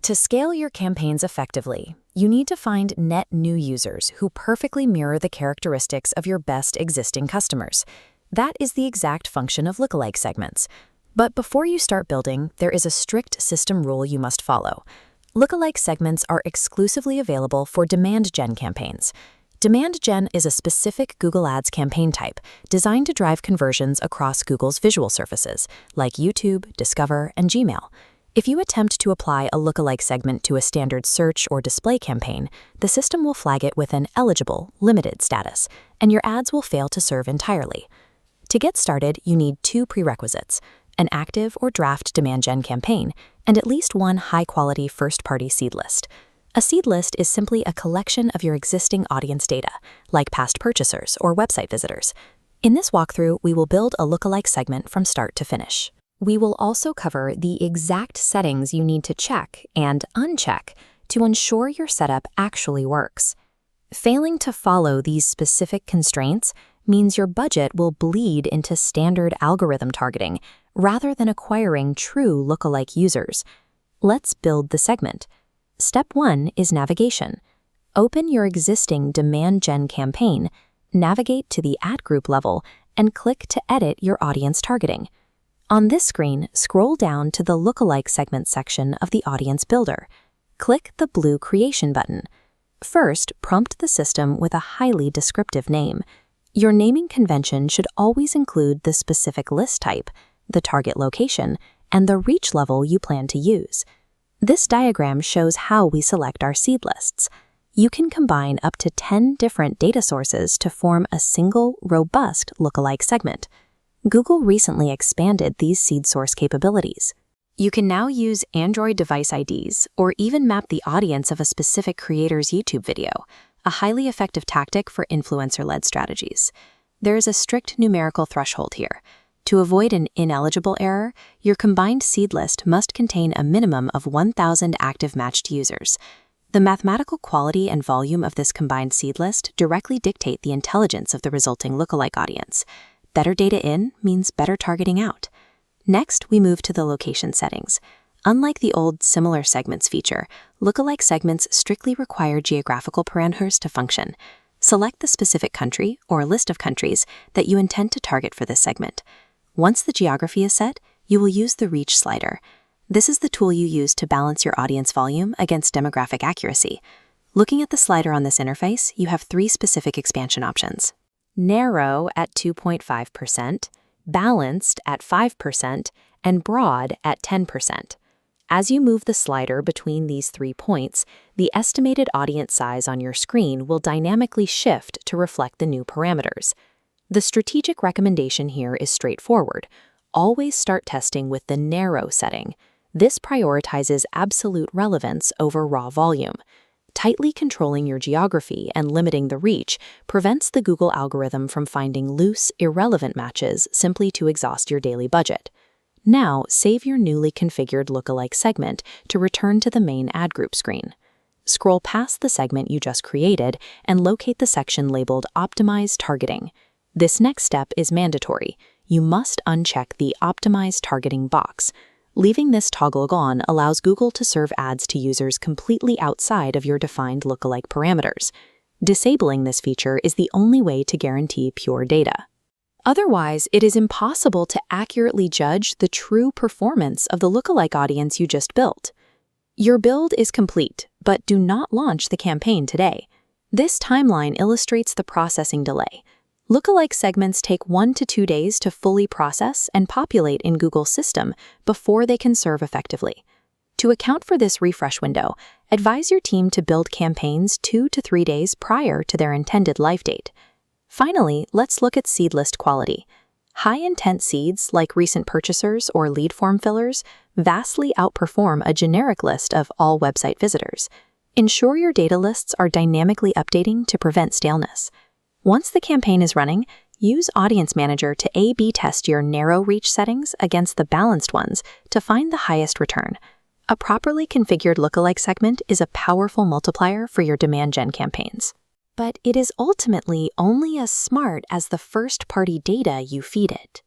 To scale your campaigns effectively, you need to find net new users who perfectly mirror the characteristics of your best existing customers. That is the exact function of lookalike segments. But before you start building, there is a strict system rule you must follow. Lookalike segments are exclusively available for demand gen campaigns. Demand gen is a specific Google Ads campaign type designed to drive conversions across Google's visual surfaces, like YouTube, Discover, and Gmail. If you attempt to apply a lookalike segment to a standard search or display campaign, the system will flag it with an eligible, limited status, and your ads will fail to serve entirely. To get started, you need two prerequisites: an active or draft demand gen campaign, and at least one high-quality first-party seed list. A seed list is simply a collection of your existing audience data, like past purchasers or website visitors. In this walkthrough, we will build a lookalike segment from start to finish. We will also cover the exact settings you need to check and uncheck to ensure your setup actually works. Failing to follow these specific constraints means your budget will bleed into standard algorithm targeting rather than acquiring true lookalike users. Let's build the segment. Step 1 is navigation. Open your existing demand gen campaign, navigate to the ad group level, and click to edit your audience targeting. On this screen, scroll down to the Lookalike Segments section of the Audience Builder. Click the blue Creation button. First, prompt the system with a highly descriptive name. Your naming convention should always include the specific list type, the target location, and the reach level you plan to use. This diagram shows how we select our seed lists. You can combine up to 10 different data sources to form a single, robust lookalike segment. Google recently expanded these seed source capabilities. You can now use Android device IDs or even map the audience of a specific creator's YouTube video, a highly effective tactic for influencer-led strategies. There is a strict numerical threshold here. To avoid an ineligible error, your combined seed list must contain a minimum of 1,000 active matched users. The mathematical quality and volume of this combined seed list directly dictate the intelligence of the resulting lookalike audience. Better data in means better targeting out. Next, we move to the location settings. Unlike the old similar segments feature, lookalike segments strictly require geographical parameters to function. Select the specific country or list of countries that you intend to target for this segment. Once the geography is set, you will use the reach slider. This is the tool you use to balance your audience volume against demographic accuracy. Looking at the slider on this interface, you have 3 specific expansion options: narrow at 2.5%, balanced at 5%, and broad at 10%. As you move the slider between these 3 points, the estimated audience size on your screen will dynamically shift to reflect the new parameters. The strategic recommendation here is straightforward. Always start testing with the narrow setting. This prioritizes absolute relevance over raw volume. Tightly controlling your geography and limiting the reach prevents the Google algorithm from finding loose, irrelevant matches simply to exhaust your daily budget. Now, save your newly configured lookalike segment to return to the main ad group screen. Scroll past the segment you just created and locate the section labeled Optimize Targeting. This next step is mandatory. You must uncheck the Optimize Targeting box. Leaving this toggle on allows Google to serve ads to users completely outside of your defined lookalike parameters. Disabling this feature is the only way to guarantee pure data. Otherwise, it is impossible to accurately judge the true performance of the lookalike audience you just built. Your build is complete, but do not launch the campaign today. This timeline illustrates the processing delay. Lookalike segments take 1 to 2 days to fully process and populate in Google's system before they can serve effectively. To account for this refresh window, advise your team to build campaigns 2 to 3 days prior to their intended live date. Finally, let's look at seed list quality. High-intent seeds, like recent purchasers or lead form fillers, vastly outperform a generic list of all website visitors. Ensure your data lists are dynamically updating to prevent staleness. Once the campaign is running, use Audience Manager to A/B test your narrow reach settings against the balanced ones to find the highest return. A properly configured lookalike segment is a powerful multiplier for your demand gen campaigns. But it is ultimately only as smart as the first-party data you feed it.